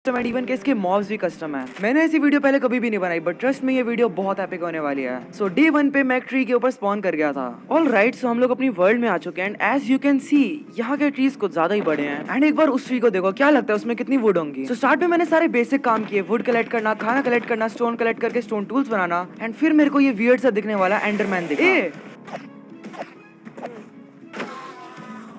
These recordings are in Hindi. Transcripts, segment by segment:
एंड इवन के इसके मॉब्स भी कस्टम है। मैंने ऐसी वीडियो पहले कभी भी नहीं बनाई, बट ट्रस्ट में ये वीडियो बहुत एपिक होने वाली है। सो डे 1 पे मैं ट्री के ऊपर स्पॉन कर गया था। ऑल राइट, सो हम लोग अपनी वर्ल्ड में आ चुके हैं and as you can see यहाँ के ट्रीज कुछ ज्यादा ही बड़े हैं। एंड एक बार उस ट्री को देखो, क्या लगता है उसमें कितनी वुड होंगी। सो स्टार्ट में मैंने सारे बेसिक काम किए, वुड कलेक्ट करना, खाना कलेक्ट करना, स्टोन कलेक्ट करके स्टोन टूल्स बनाना। एंड फिर मेरे को ये वियर्ड सा दिखने वाला एंडरमैन दिखा।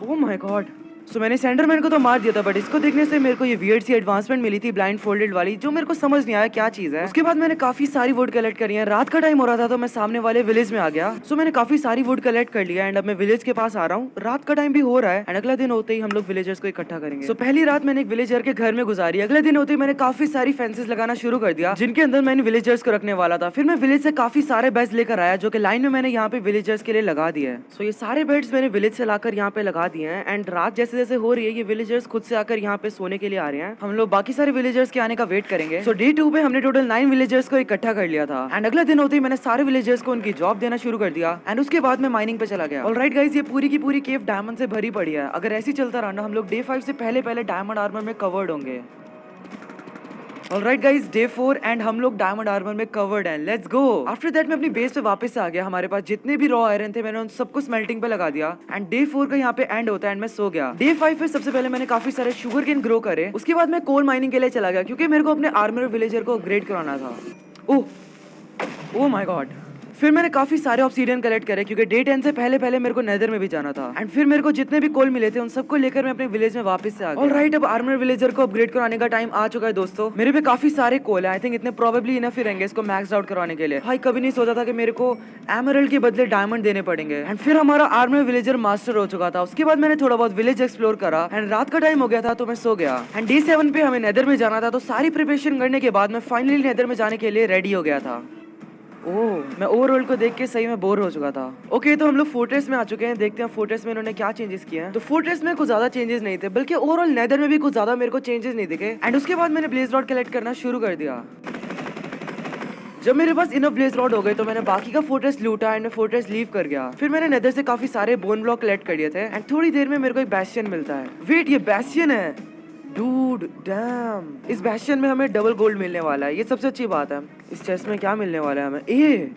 Oh my God. सो मैंने सेंडरमैन को तो मार दिया था, बट इसको देखने से मेरे को ये वियर्ड सी एडवांसमेंट मिली थी ब्लाइंड फोल्डेड वाली, जो मेरे को समझ नहीं आया क्या चीज है। उसके बाद मैंने काफी सारी वुड कलेक्ट करी है। रात का टाइम हो रहा था तो मैं सामने वाले विलेज में आ गया। सो मैंने काफी सारी वुड कलेक्ट कर लिया एंड अब मैं विलेज के पास आ रहा हूँ। रात का टाइम भी हो रहा है एंड अगला दिन होते ही हम लोग विलेजर्स को इकट्ठा करेंगे। सो पहली रात मैंने एक विलेजर के घर में गुजारी। अगले दिन होते ही मैंने काफी सारी फेंसेस लगाना शुरू कर दिया, जिनके अंदर मैंने विलेजर्स को रखने वाला था। फिर मैं विलेज से काफी सारे बेड्स लेकर आया, जो कि लाइन में मैंने यहाँ पे विलेजर्स के लिए लगा दिया है। सो ये सारे बेड्स मैंने विलेज से लाकर यहाँ पे लगा दिए हैं एंड रात जैसे जैसे हो रही है, ये विलेजर्स खुद से आकर यहाँ पे सोने के लिए आ रहे हैं। हम लोग बाकी सारे विलेजर्स के आने का वेट करेंगे। सो डे 2 पे हमने टोटल 9 विलेजर्स को इकट्ठा कर लिया था एंड अगला दिन होते ही मैंने सारे विलेजर्स को उनकी जॉब देना शुरू कर दिया एंड उसके बाद मैं माइनिंग पे चला गया। ऑलराइट गाइस, ये पूरी की पूरी केव डायमंड से भरी पड़ी है। अगर ऐसे चलता रहा ना, हम लोग डे 5 से पहले पहले डायमंड आर्मर में कवर्ड होंगे। ऑलराइट गाइस, डे 4 एंड हम लोग डायमंड आर्मर में कवर्ड हैं। Let's go. आफ्टर दैट मैं अपनी बेस पे वापस से आ गया। हमारे पास जितने भी रॉ आयरन थे मैंने उन सबको स्मेल्टिंग पे लगा दिया एंड डे 4 का यहाँ पे एंड होता है एंड मैं सो गया। डे 5 पे सबसे पहले मैंने काफी सारे शुगर केन ग्रो करे। उसके बाद मैं कोल माइनिंग के लिए चला गया, क्योंकि मेरे को अपने आर्मर विलेजर को अपग्रेड कराना था। Oh my God. फिर मैंने काफी सारे ऑब्सीडियन कलेक्ट करे, क्योंकि डे 10 से पहले पहले मेरे को नेदर में भी जाना था एंड फिर मेरे को जितने भी कोल मिले थे उन सबको लेकर मैं अपने विलेज में वापस से आ गया। ऑलराइट, अब आर्मर विलेजर को अपग्रेड कराने का टाइम आ चुका है दोस्तों। मेरे पे काफी सारे कोल है। आई थिंक इतने प्रोबेबली इनफ ही रहेंगे इसको मैक्स आउट करवाने के लिए। भाई कभी नहीं सोचा था कि मेरे को एमरल्ड के बदले डायमंड देने पड़ेंगे। एंड फिर हमारा आर्मर विलेजर मास्टर हो चुका था। उसके बाद मैंने थोड़ा बहुत विलेज एक्सप्लोर करा एंड रात का टाइम हो गया था तो मैं सो गया। एंड डे 7 पे हमें नेदर में जाना था, तो सारी प्रिपरेशन करने के बाद मैं फाइनली नेदर में जाने के लिए रेडी हो गया था। ओह, मैं ओवरऑल्ड को देख के सही में बोर हो चुका था। ओके, तो हम लोग फोर्ट्रेस में आ चुके हैं। देखते हैं फोर्ट्रेस में इन्होंने क्या चेंजेस किए हैं। तो फोर्ट्रेस में कुछ ज्यादा चेंजेस नहीं थे, बल्कि ओवरऑल नेदर में भी कुछ ज्यादा मेरे को चेंजेस नहीं दिखे। एंड उसके बाद मैंने ब्लेज रॉड कलेक्ट करना शुरू कर दिया। जब मेरे पास इनफ ब्लेज रॉड हो गए तो मैंने बाकी का फोर्ट्रेस लूटा एंड मैं फोर्ट्रेस लीव कर गया। फिर मैंने नेदर से काफी सारे बोन ब्लॉक कलेक्ट कर लिए थे एंड थोड़ी देर में मेरे को एक बैस्टियन मिलता है। वेट, ये बैस्टियन है? डूड डैम, इस बैस्टियन में हमें डबल गोल्ड मिलने वाला है। ये सबसे अच्छी बात है। इस चेस्ट में क्या मिलने वाला है हमें?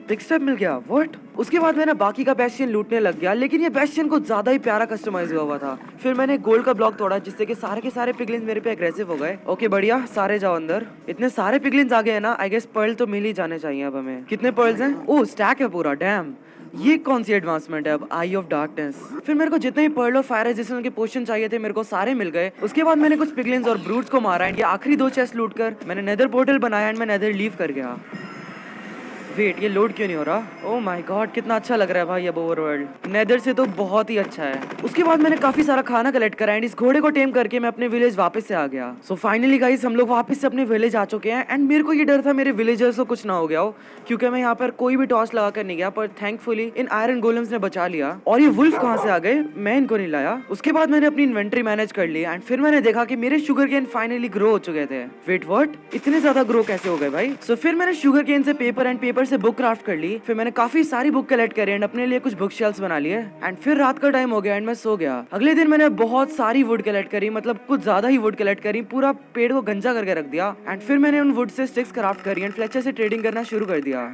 पिक स्टेप मिल गया। व्हाट? उसके बाद मैंने बाकी का बैस्टियन लूटने लग गया, लेकिन ये बैस्टियन कुछ ज्यादा ही प्यारा कस्टमाइज हुआ था। फिर मैंने गोल्ड का ब्लॉक तोड़ा, जिससे कि सारे के सारे पिगलिन्स मेरे पे एग्रेसिव हो गए। ओके बढ़िया, सारे जाओ अंदर। इतने सारे पिगलिन्स आ गए हैं ना, आई गेस पर्ल तो मिल ही जाने चाहिए अब हमें। कितने पर्ल्स हैं? ओह, स्टैक है पूरा। डैम, ये कौन सी एडवांसमेंट है अब? आई ऑफ डार्कनेस। फिर मेरे को जितने भी पर्ल ऑफ फायर रेजिस्टेंस के पोशन चाहिए थे मेरे को सारे मिल गए। उसके बाद मैंने कुछ पिगलिन्स और ब्रूट्स को मारा एंड ये आखिरी 2 चेस्ट लूट कर मैंने नेदर पोर्टल बनाया एंड मैं नेदर लीव कर गया। वेट, ये लोड क्यों नहीं हो रहा? ओह माय गॉड, कितना अच्छा लग रहा है भाई अब ओवरवर्ल्ड। नेदर से तो बहुत ही अच्छा है। उसके बाद मैंने काफी सारा खाना कलेक्ट करा एंड इस घोड़े को टेम करके मैं अपने विलेज वापस से आ गया। सो फाइनली गाइस, हम लोग वापस से अपने विलेज आ चुके हैं एंड मेरे को ये डर था मेरे विलेजर्स को कुछ ना हो गया हो, क्योंकि मैं यहाँ पर कोई भी टॉस लगा कर नहीं गया, पर थैंकफुली इन आयरन गोलम्स ने बचा लिया। और ये वुल्फ कहाँ से आ गए? मैं इनको नहीं लाया। उसके बाद मैंने अपनी इन्वेंट्री मैनेज कर ली एंड फिर मैंने देखा कि मेरे शुगर केन फाइनली ग्रो हो चुके थे। Wait what? इतने ज्यादा ग्रो कैसे हो गए भाई? सो फिर मैंने शुगर केन से पेपर एंड पेपर से बुक क्राफ्ट कर ली। फिर मैंने काफी सारी बुक कलेक्ट करी एंड अपने लिए कुछ बुक शेल्फ्स बना लिए एंड फिर रात का टाइम हो गया एंड मैं सो गया। अगले दिन मैंने बहुत सारी वुड कलेक्ट करी, मतलब कुछ ज्यादा ही वुड कलेक्ट करी, पूरा पेड़ को गंजा करके रख दिया एंड फिर मैंने उन वुड से स्टिक्स क्राफ्ट करी एंड फ्लेचर से ट्रेडिंग करना शुरू कर दिया।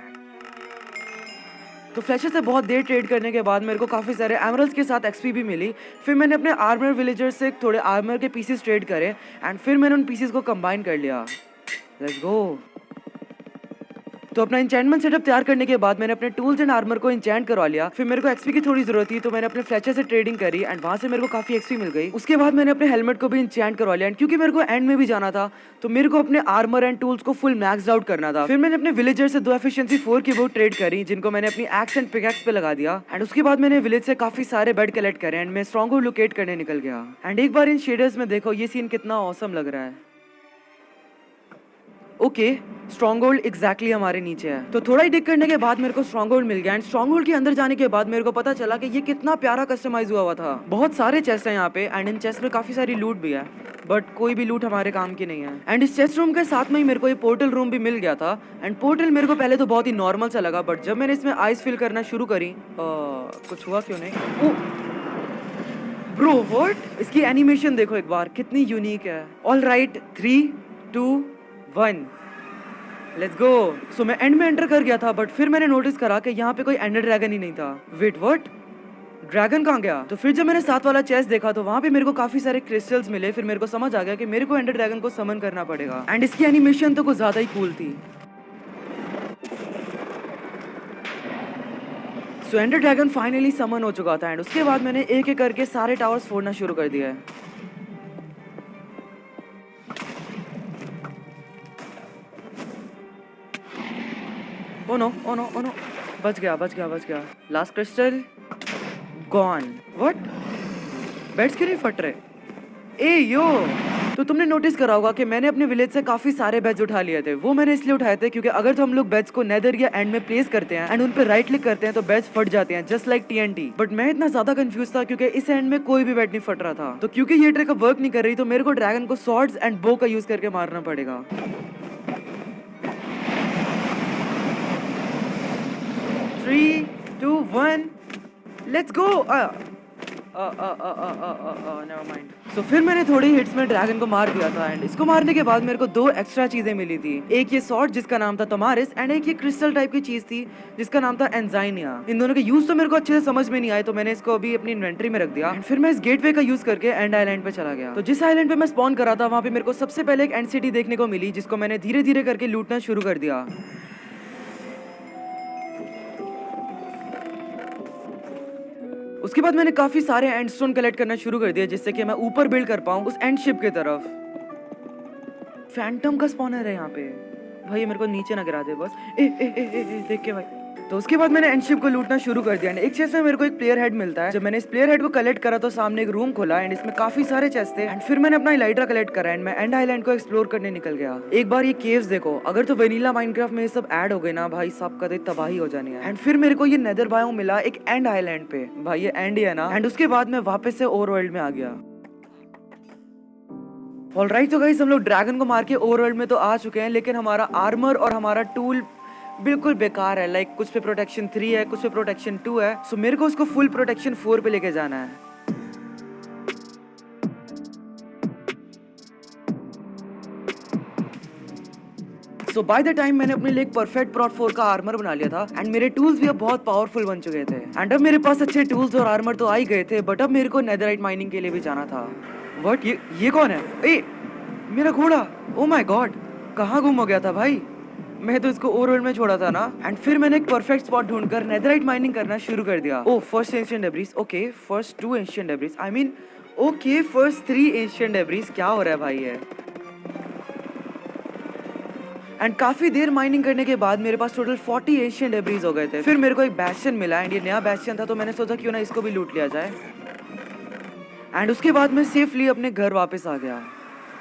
तो फ्लेचर से बहुत देर ट्रेड करने के बाद मेरे को काफी सारे एमरल्ड्स के साथ एक्सपी भी मिली। फिर मैंने अपने आर्मर विलेजर से थोड़े आर्मर के पीसेस ट्रेड करे एंड फिर मैंने उन पीसेस को कंबाइन कर लिया। Let's go. तो अपना इंचेंटमेंट सेटअप तैयार करने के बाद मैंने अपने टूल्स एंड आर्मर को इंचेंट करवा लिया। फिर मेरे को एक्सपी की थोड़ी जरूरत थी तो मैंने अपने फ्लेचर से ट्रेडिंग करी एंड वहां से मेरे को काफी एक्सपी मिल गई। उसके बाद मैंने अपने हेलमेट को भी इंचेंट करवा लिया एंड क्योंकि मेरे को एंड में भी जाना था तो मेरे को अपने आर्मर एंड टूल्स को फुल मैक्स आउट करना था। फिर मैंने अपने विलेजर से 2 एफिशिएंसी 4 की बुक ट्रेड करी, जिनको मैंने अपनी एक्स एंड पिकैक्स पे लगा दिया एंड उसके बाद मैंने विलेज से काफी सारे बेड कलेक्ट करे एंड मैं स्ट्रॉन्गहोल्ड लोकेट करने निकल गया। एंड एक बार इन शेडर्स में देखो ये सीन कितना ऑसम लग रहा है। ओके, स्ट्रॉन्गहोल्ड एग्जैक्टली हमारे नीचे है। तो थोड़ा ही डिग करने के बाद मेरे को स्ट्रॉन्गहोल्ड मिल गया एंड स्ट्रॉन्गहोल्ड के अंदर जाने के बाद मेरे को पता चला कि ये कितना प्यारा कस्टमाइज हुआ था। बहुत सारे चेस्ट हैं यहाँ पे एंड इन चेस्ट में काफी सारी लूट भी है, बट कोई भी लूट हमारे काम की नहीं है। एंड इस चेस्ट रूम के साथ में ही मेरे को ये पोर्टल रूम भी मिल गया था एंड पोर्टल मेरे को पहले तो बहुत ही नॉर्मल सा लगा, बट जब मैंने इसमें आइस फिल करना शुरू करी कुछ हुआ क्यों नहीं। ब्रो व्हाट, इसकी एनिमेशन देखो एक बार, कितनी यूनिक है। All right, 3 2 1 let's go. So मैं एंड में एंटर कर गया था, बट फिर मैंने नोटिस करा कि यहाँ पे कोई एंडर ड्रैगन ही नहीं था। वेट व्हाट, ड्रैगन कहाँ गया? तो फिर जब मैंने साथ वाला चेस्ट देखा तो वहाँ पे मेरे को काफी सारे क्रिस्टल्स मिले। फिर मेरे को समझ आ गया कि मेरे को एंडर ड्रैगन को समन करना पड़ेगा। एंड इसकी एनिमेशन तो कुछ ज्यादा ही कूल थी। सो एंडर ड्रैगन फाइनली समन हो चुका था। एंड उसके बाद मैंने एक एक करके सारे टावर्स फोड़ना शुरू कर दिया है। Oh no oh no oh no, बच गया। Last crystal gone. What, beds क्यों नहीं फट रहे? ए यो, तो तुमने नोटिस करा होगा कि मैंने अपने विलेज से काफी सारे बेड्स उठा लिए थे। वो मैंने इसलिए उठाए थे क्योंकि अगर तो हम लोग बेड्स को नेदर या एंड में प्लेस करते हैं एंड उन पे राइट क्लिक करते हैं तो बेड्स फट जाते हैं, जस्ट लाइक TNT। बट मैं इतना ज्यादा कंफ्यूज था क्योंकि इस एंड में कोई भी बेड नहीं फट रहा था। तो क्योंकि ये ट्रिक अब वर्क नहीं कर रही तो मेरे को ड्रैगन को स्वॉर्ड्स एंड बो का यूज करके मारना पड़ेगा। 3 2 1 let's go. Never mind. So फिर मैंने थोड़ी हिट्स में ड्रैगन को मार दिया था। एंड इसको मारने के बाद मेरे को 2 एक्स्ट्रा चीजें मिली थी। एक ये सॉर्ड जिसका नाम था तमारिस, एंड एक ये क्रिस्टल टाइप की चीज थी जिसका नाम था एंजाइनिया। इन दोनों के यूज तो मेरे को अच्छे से समझ में नहीं आए, तो मैंने इसको अभी अपनी इन्वेंटरी में रख दिया। एंड फिर मैं इस गेटवे का यूज करके एंड आइलैंड पे चला गया। तो जिस आइलैंड पे मैं स्पॉन करा था वहां पे मेरे को सबसे पहले एक एंड सिटी देखने को मिली, जिसको मैंने धीरे धीरे करके लूटना शुरू कर दिया। उसके बाद मैंने काफी सारे एंड स्टोन कलेक्ट करना शुरू कर दिया, जिससे कि मैं ऊपर बिल्ड कर पाऊं उस एंड शिप की तरफ। फैंटम का स्पॉनर है यहाँ पे भाई, मेरे को नीचे ना गिरा दे बस। देख के भाई। तो उसके बाद मैंने एंड शिप को लूटना शुरू कर दिया। एक चेस्ट में मेरे को एक प्लेयर हेड मिलता है। जब मैंने इस प्लेयर हेड को कलेक्ट करा तो सामने एक रूम खोला एंड इसमें काफी सारे चेस्ट थे। एंड फिर मैंने अपना इलाइट्रा कलेक्ट करा एंड मैं एंड आइलैंड को एक्सप्लोर करने निकल गया। एक बार ये केव्स देखो, अगर तो वेनिला माइनक्राफ्ट में ये सब ऐड हो गए ना भाई, सब का तबाही हो जानी है। एंड फिर मेरे को ये नेदर बायोम मिला एक एंड आइलैंड पे। भाई ये एंड ही है ना। एंड उसके बाद मैं वापस से ओवरवर्ल्ड में आ गया। ऑलराइट, तो गाइस हम लोग ड्रैगन को मार के ओवरवर्ल्ड में तो आ चुके हैं, लेकिन हमारा आर्मर और हमारा टूल बिल्कुल बेकार है। लाइक कुछ पे प्रोटेक्शन 3 है, कुछ पे प्रोटेक्शन 2 है। सो मेरे को उसको फुल प्रोटेक्शन 4 पे लेके जाना है। सो बाय द टाइम मैंने अपने लिए एक परफेक्ट प्रॉट 4 का आर्मर बना लिया था एंड मेरे टूल्स भी अब बहुत पावरफुल बन चुके थे। एंड अब मेरे पास अच्छे टूल्स और आर्मर तो आ ही गए थे, बट अब मेरे को नेदरराइट माइनिंग के लिए भी जाना था। व्हाट, ये कौन है? ए, मेरा घोड़ा। ओ माय गॉड, कहाँ गुम हो गया था भाई? मैं तो इसको ओवरवर्ल्ड में छोड़ा था ना। एंड फिर मैंने एक परफेक्ट स्पॉट ढूंढकर नेदरराइट माइनिंग करना शुरू कर दिया। Oh, first ancient debris. Okay, first 2 ancient debris, I mean okay first 3 ancient debris. क्या हो रहा है भाई ये? एंड काफी देर माइनिंग करने के बाद मेरे पास टोटल 40 एंशिएंट डेब्रिस हो गए थे। फिर मेरे को एक बैस्शन मिला एंड ये नया बैस्शन था, तो मैंने सोचा क्यों ना इसको भी लूट लिया जाए। एंड उसके बाद मैं सेफली अपने घर वापस आ गया।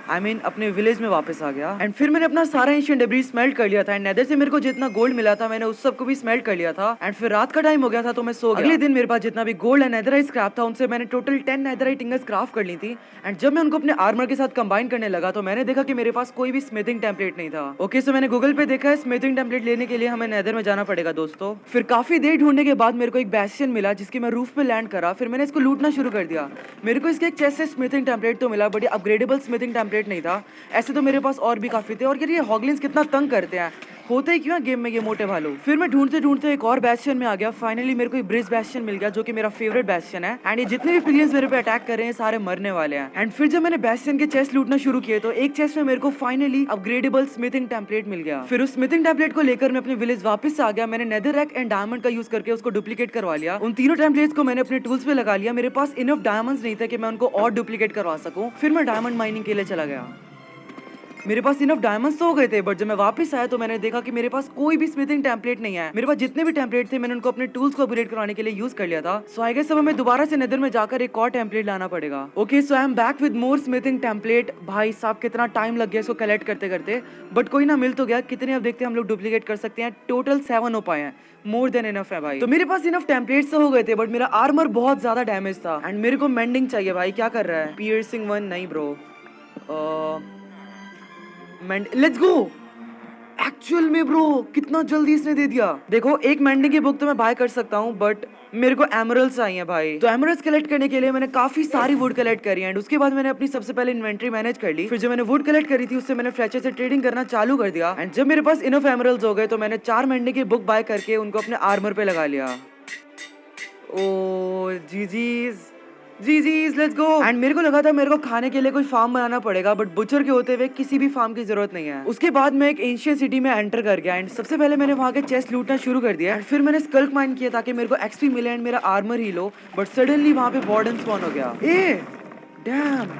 I mean, अपने विलेज में वापस आ गया। एंड फिर मैंने अपना सारा एंशिएंट डेब्रिस स्मेल्ट कर लिया था। एंड नेदर से मेरे को जितना गोल्ड मिला था मैंने उस सब को भी स्मेल्ट कर लिया था। एंड फिर रात का टाइम हो गया था तो मैं सो गया। अगले दिन मेरे पास जितना भी गोल्ड एंड नेदरराइट स्क्रैप था उनसे मैंने टोटल 10 नेदरराइट इंगट्स क्राफ्ट कर ली थी। एंड जब मैं उनको अपने आर्मर के साथ कंबाइन करने लगा तो मैंने देखा कि मेरे पास कोई भी स्मिथिंग टेम्पलेट नहीं था। ओके, सो मैंने गूगल पे देखा है स्मिथिंग टेम्पलेट लेने के लिए हमें नेदर में जाना पड़ेगा दोस्तों। फिर काफी देर ढूंढने के बाद मेरे को एक बैस्टियन मिला जिसकी मैं रूफ पे लैंड करा। फिर मैंने इसको लूटना शुरू कर दिया। मेरे को इसके एक चेस्ट से स्मिथिंग टेम्पलेट तो मिला, बट ये अपग्रेडेबल स्मिथिंग टेम्पलेट नहीं था। ऐसे तो मेरे पास और भी काफी थे। और ये हॉगलिन्स कितना तंग करते हैं, होते ही क्यों गेम में ये मोटे भालू। फिर मैं ढूंढते ढूंढते एक और बैस्टियन में आ गया। फाइनली मेरे को एक ब्रिज बैस्टियन मिल गया जो कि मेरा फेवरेट बैस्टियन है। एंड ये जितने भी प्लेयर्स मेरे पे अटैक कर रहे हैं सारे मरने वाले हैं। एंड फिर जब मैंने बैस्टियन के चेस्ट लूटना शुरू किए तो एक चेस्ट में मेरे को फाइनली अपग्रेडेबल स्मिथिंग टेम्पलेट मिल गया। फिर उस स्मिथिंग टेम्पलेट को लेकर मैं अपने विलेज वापस आ गया। मैंने नेदररैक एंड डायमंड का यूज करके उसको डुप्लीकेट करवा लिया। उन तीनों टेम्पलेट्स को मैंने अपने टूल्स पे लगा लिया। मेरे पास इनफ डायमंड्स नहीं थे कि मैं उनको और डुप्लीकेट करवा सकूं। फिर मैं डायमंड माइनिंग के लिए चला गया। मेरे पास इनफ डायमंड्स तो हो गए थे, बट जब मैं वापस आया तो मैंने देखा कि मेरे पास कोई भी स्मिथिंग टेम्पलेट नहीं है। मेरे पास जितने भी टेम्पलेट थे मैंने उनको अपने टूल्स को अपग्रेड करवाने के लिए यूज कर लिया था। सो आई गेस अब हमें दोबारा से नेदर में जाकर एक और टेम्पलेट लाना पड़ेगा। Okay, so I am back with more smithing template. भाई साहब कितना टाइम लग गया इसको कलेक्ट करते करते, बट कोई ना मिल तो गया। कितने अब देखते हैं हम लोग डुप्लीकेट कर सकते हैं। टोटल 7 हो पाए हैं, मोर देन इनफ है भाई। तो मेरे पास इनफ टेम्पलेट्स तो हो गए थे, बट मेरा आर्मर बहुत ज्यादा डैमेज था एंड मेरे को मेंडिंग चाहिए। भाई क्या कर रहा है? पियर्सिंग 1 नहीं ब्रो, लेट्स गो। एक्चुअल में ब्रो कितना जल्दी इसने दे दिया। देखो एक मेंडिंग की बुक तो मैं बाय कर सकता हूँ, बट मेरे को एमरल्ड्स चाहिए भाई। तो एमरल्ड्स कलेक्ट करने के लिए मैंने काफी सारी वुड कलेक्ट करी एंड उसके बाद मैंने अपनी सबसे पहले इन्वेंटरी मैनेज कर ली। फिर जो मैंने वुड कलेक्ट करी थी उससे मैंने फ्लेचर से ट्रेडिंग करना चालू कर दिया एंड जब मेरे पास इनफ एमरल्ड्स हो गए तो मैंने 4 मेंडिंग की बुक बाय करके उनको अपने आर्मर पे लगा लिया। ओ जीजीज लेट्स गो। एंड मेरे को लगा था मेरे को खाने के लिए कोई फार्म बनाना पड़ेगा, बट बुचर के होते हुए किसी भी फार्म की जरूरत नहीं है। उसके बाद मैं एक एंशियंट सिटी में एंटर कर गया एंड सबसे पहले मैंने वहां के चेस्ट लूटना शुरू कर दिया एंड फिर मैंने स्कल्क माइन किया ताकि मेरे को एक्सपी मिले एंड मेरा आर्मर हील हो, बट सडनली वहां पे वार्डन स्पॉन हो गया। ए डैम,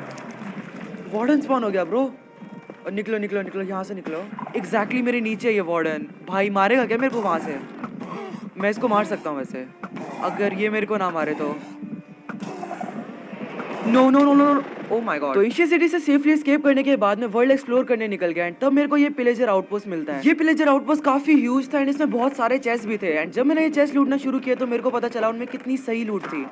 वार्डन स्पॉन हो गया ब्रो। और निकलो निकलो निकलो, यहाँ से निकलो। एग्जैक्टली मेरे नीचे ये वार्डन। भाई मारेगा क्या मेरे को वहां से? मैं इसको मार सकता हूँ वैसे, अगर ये मेरे को ना मारे तो। No no no no, oh my god. तो एशिया सिटी से सेफली एस्केप करने के बाद मैं वर्ल्ड एक्सप्लोर करने निकल गया एंड तब मेरे को ये पिलेजर आउटपोस्ट मिलता है। ये पिलेजर आउटपोस्ट काफी ह्यूज था एंड इसमें बहुत सारे चेस्ट भी थे एंड जब मैंने ये चेस्ट लूटना शुरू किया तो मेरे को पता चला उनमें कितनी सही लूट थी।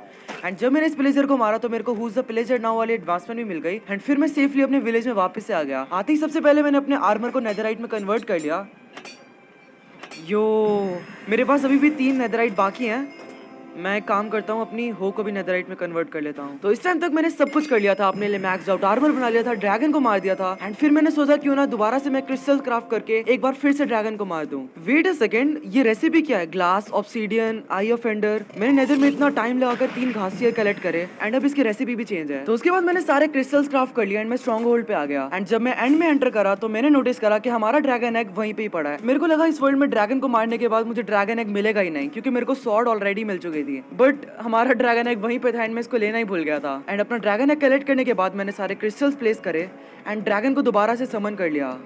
एंड जब मैंने इस पिलेजर को मारा तो मेरे को हुज द पिलेजर नाउ वाली एडवांसमेंट भी मिल गई एंड फिर मैं सेफली अपने विलेज में वापस से आ गया। आते ही सबसे पहले मैंने अपने आर्मर को नेदरराइट में कन्वर्ट कर लिया। यो मेरे पास अभी भी 3 नेदरराइट बाकी हैं। मैं एक काम करता हूँ, अपनी हो को भी नेदरराइट में कन्वर्ट कर लेता हूँ। तो इस टाइम तक मैंने सब कुछ कर लिया था, अपने लिए मैक्स आउट आर्मर बना लिया था, ड्रैगन को मार दिया था एंड फिर मैंने सोचा क्यों ना दोबारा से मैं क्रिस्टल क्राफ्ट करके एक बार फिर से ड्रैगन को मार दूं। वेट अ सेकंड, ये रेसिपी क्या है? Glass, obsidian, eye of ender. मैंने नेदर में इतना टाइम लगाकर 3 घासियर कलेक्ट करे एंड अब इसकी रेसिपी भी चेंज है। तो उसके बाद मैंने सारे क्रिस्टल्स क्राफ्ट कर लिया एंड मैं स्ट्रॉन्ग होल्ड पे आ गया एंड जब मैं एंड में एंटर करा तो मैंने नोटिस करा कि हमारा ड्रैगन एग वहीं पे ही पड़ा है। मेरे को लगा इस वर्ल्ड में ड्रैगन को मारने के बाद मुझे ड्रैगन एग मिलेगा ही नहीं क्योंकि मेरे को स्वॉर्ड ऑलरेडी मिल चुकी थी, बट हमारा ड्रैगन एग वहीं पे था एंड मैं इसको लेना ही भूल गया था। एंड अपना ड्रैगन एग कलेक्ट करने के बाद मैंने सारे क्रिस्टल्स प्लेस करे एंड ड्रैगन को दोबारा से समन कर लिया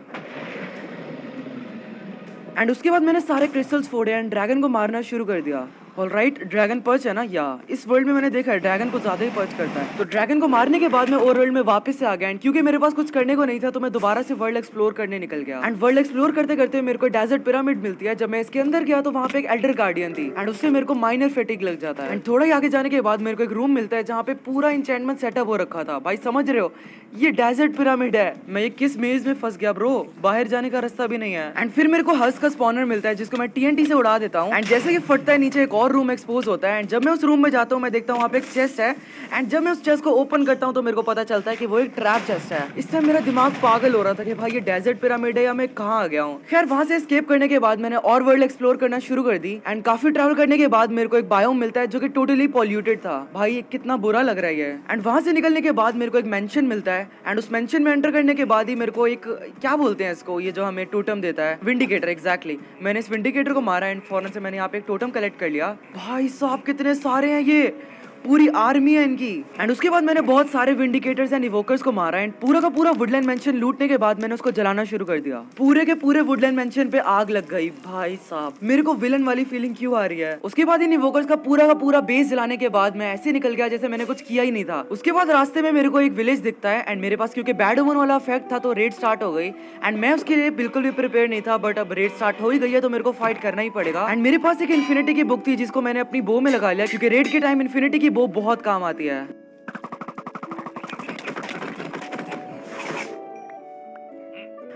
एंड उसके बाद मैंने सारे क्रिस्टल्स फोड़े एंड ड्रैगन को मारना शुरू कर दिया। ऑलराइट, ड्रैगन पर्च है ना? या इस वर्ल्ड में मैंने देखा है ड्रैगन को ज्यादा ही पर्च करता है। तो ड्रैगन को मारने के बाद मैं ओवर वर्ल्ड में वापस से आ गया एंड क्योंकि मेरे पास कुछ करने को नहीं था तो मैं दोबारा से वर्ल्ड एक्सप्लोर करने निकल गया एंड वर्ल्ड एक्सप्लोर करते करते मेरे को डेजर्ट पिरामिड मिलती है। जब मैं इसके अंदर गया तो वहाँ पे एक एल्डर गार्डियन थी एंड उससे मेरे को माइनर फेटिक लग जाता है एंड थोड़ा ही आगे जाने के बाद मेरे को एक रूम मिलता है जहाँ पे पूरा इंचेंटमेंट सेटअप हो रखा था। भाई समझ रहे हो, ये डेजर्ट पिरामिड है। मैं ये किस मेज में फंस गया ब्रो, बाहर जाने का रास्ता भी नहीं है। एंड फिर मेरे को हल्स का स्पॉनर मिलता है जिसको मैं TNT से उड़ा देता हूँ एंड जैसे कि फटता है नीचे एक और रूम एक्सपोज होता है एंड जब मैं उस रूम में जाता हूँ मैं देखता हूँ वहाँ पे एक चेस्ट है एंड जब मैं उस चेस्ट को ओपन करता हूँ तो मेरे को पता चलता है कि वो एक ट्रैप चेस्ट है। इस टाइम मेरा दिमाग पागल हो रहा था कि भाई ये डेजर्ट पिरामिड है या मैं कहाँ आ गया हूँ। खैर वहाँ से एस्केप करने के बाद मैंने और वर्ल्ड एक्सप्लोर करना शुरू कर दी एंड काफी ट्रैवल करने के बाद मेरे को एक बायोम मिलता है जो कि टोटली पॉल्यूटेड था। भाई ये कितना बुरा लग रहा है। एंड वहाँ से निकलने के बाद मेरे को एक मेंशन मिलता है एंड उस मेंशन में एंटर करने के बाद ही मेरे को एक, क्या बोलते हैं इसको, ये जो हमें टोटम देता है, विंडिकेटर। एग्जैक्टली, मैंने इस विंडिकेटर को मारा एंड फौरन से मैंने यहाँ पे एक टोटम कलेक्ट कर लिया। भाई साहब कितने सारे हैं, ये पूरी आर्मी है इनकी। एंड उसके बाद मैंने बहुत सारे विंडिकेटर्स एंड इवोकर्स को मारा एंड पूरा का पूरा वुडलैंड मेंशन लूटने के बाद मैंने उसको जलाना शुरू कर दिया। पूरे के पूरे वुडलैंड मेंशन पे आग लग गई। भाई साहब मेरे को विलन वाली फीलिंग क्यों आ रही है। उसके बाद इन इवोकर्स का पूरा बेस जलाने के बाद मैं ऐसे निकल गया जैसे मैंने कुछ किया ही नहीं था। उसके बाद रास्ते में मेरे को एक विलेज दिखता है एंड मेरे पास क्योंकि बैड ओमन वाला इफेक्ट था तो रेड स्टार्ट हो गई एंड मैं उसके लिए बिल्कुल भी प्रिपेयर नहीं था, बट अब रेड स्टार्ट हो ही गई है तो मेरे को फाइट करना ही पड़ेगा। एंड मेरे पास एक इन्फिनिटी की बुक थी जिसको मैंने अपनी बो में लगा लिया क्योंकि रेड के टाइम इन्फिनिटी की बो बहुत काम आती है।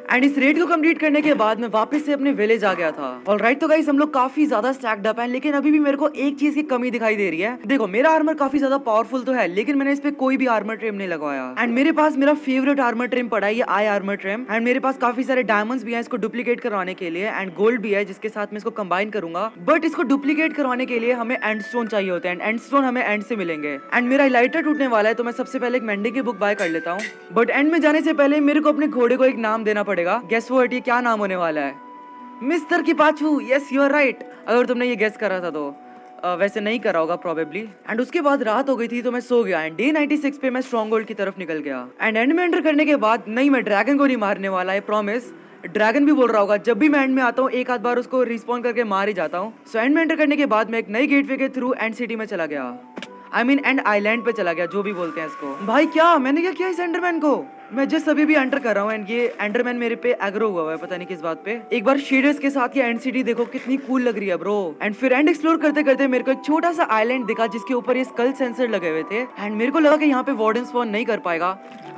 एंड इस रेड को कंप्लीट करने के बाद मैं वापस से अपने विलेज आ गया था। ऑलराइट, तो गाइस हम लोग काफी ज्यादा स्टैक्ड अप हैं, लेकिन अभी भी मेरे को एक चीज की कमी दिखाई दे रही है। देखो मेरा आर्मर काफी ज्यादा पावरफुल तो है लेकिन मैंने इस पे कोई भी आर्मर ट्रिम नहीं लगवाया एंड मेरे पास मेरा फेवरेट आर्मर ट्रिम पड़ा है, ये आई आर्मर ट्रिम। एंड मेरे पास काफी सारे डायमंड्स भी हैं इसको डुप्लीकेट करवाने के लिए एंड गोल्ड भी है जिसके साथ मैं इसको कंबाइन करूंगा, बट इसको डुप्लीकेट करवाने के लिए हमें एंड स्टोन चाहिए होते हैं एंड एंड स्टोन हमें एंड से मिलेंगे। एंड मेरा लाइटर टूटने वाला है तो मैं सबसे पहले एक मेंडिंग की बुक बाय कर लेता हूँ, बट एंड में जाने से पहले मेरे को अपने घोड़े को एक नाम देना पड़ेगा। गेस व्हाट, क्या नाम होने वाला है? मिस्टर किपाचू। यस यू आर राइट, अगर तुमने ये गेस करा था तो वैसे नहीं करा होगा प्रोबेबली। एंड उसके बाद रात हो गई थी तो मैं सो गया एंड डे 96 पे मैं स्ट्रॉन्ग होल्ड की तरफ निकल गया एंड एंड में एंटर करने के बाद नहीं, मैं ड्रैगन को नहीं मारने वाला है, प्रॉमिस। ड्रैगन भी बोल रहा होगा, जब भी मैं एंड में आता हूँ एक आध बार उसको रिस्पॉन्ड करके मार ही जाता हूँ। सो एंड में एंटर करने के बाद मैं एक नई गेटवे के थ्रू एंड सिटी में चला गया, आई मीन एंड आइलैंड पे चला गया, जो भी बोलते हैं इसको। भाई क्या मैंने क्या किया इस एंडरमैन को? मैं जस्ट अभी भी एंटर कर रहा हूँ एंड ये एंडरमैन मेरे पे एग्रो हुआ है, पता नहीं किस बात पे। एक बार शेडर्स के साथ ये एंड सिटी देखो कितनी कूल लग रही है ब्रो। एंड फिर एंड एक्सप्लोर करते करते मेरे को एक छोटा सा आइलैंड दिखा जिसके ऊपर ये स्कल सेंसर लगे हुए थे एंड मेरे को लगा कि यहाँ पे वार्डन स्पॉन नहीं कर पाएगा,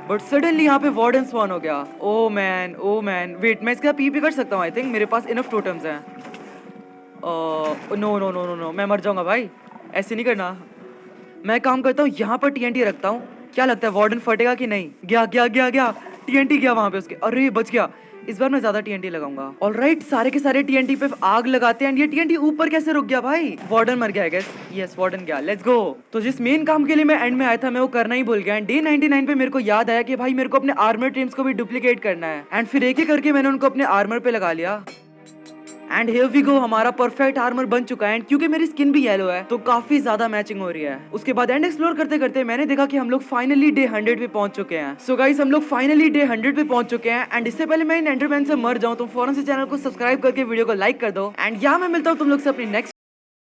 बट सडनली यहाँ पे वार्डन स्पॉन हो गया। ओ मैन वेट, मैं इसका पीपी कर सकता हूँ, आई थिंक मेरे पास इनफ टोटम्स हैं। No no no no no, मैं मर जाऊंगा भाई, ऐसे नहीं करना। मैं काम करता हूँ यहाँ पर टीएनटी रखता हूँ, क्या लगता है वार्डन फटेगा कि नहीं? गया गया गया गया, टीएनटी गया वहां पे उसके, अरे बच गया। इस बार मैं ज्यादा टीएनटी लगाऊंगा। ऑलराइट, सारे के सारे टीएनटी पे आग लगाते हैं एंड ये टीएनटी ऊपर कैसे रुक गया भाई? वार्डन मर गया है गेस, यस वार्डन गया, लेट्स गो। तो जिस मेन काम के लिए मैं एंड में आया था मैं वो करना ही भूल गया एंड डे 99 पे मेरे को याद आया कि भाई मेरे को अपने आर्मर ट्रिम्स को भी डुप्लीकेट करना है एंड फिर एक एक करके मैंने उनको अपने आर्मर पे लगा लिया एंड हियर वी गो, हमारा परफेक्ट आर्मर बन चुका है एंड क्योंकि मेरी स्किन भी येलो है तो काफी ज्यादा मैचिंग हो रही है। उसके बाद एंड एक्सप्लोर करते करते मैंने देखा कि हम लोग फाइनली डे 100 पे पहुंच चुके हैं। सो गाइस, हम लोग फाइनली डे 100 पे पहुंच चुके हैं एंड इससे पहले मैं इन एंडरमैन से मर जाऊं तो फौरन से चैनल को सब्सक्राइब करके वीडियो को लाइक कर दो एंड यहाँ मैं मिलता हूँ तुम लोग से अपनी नेक्स्ट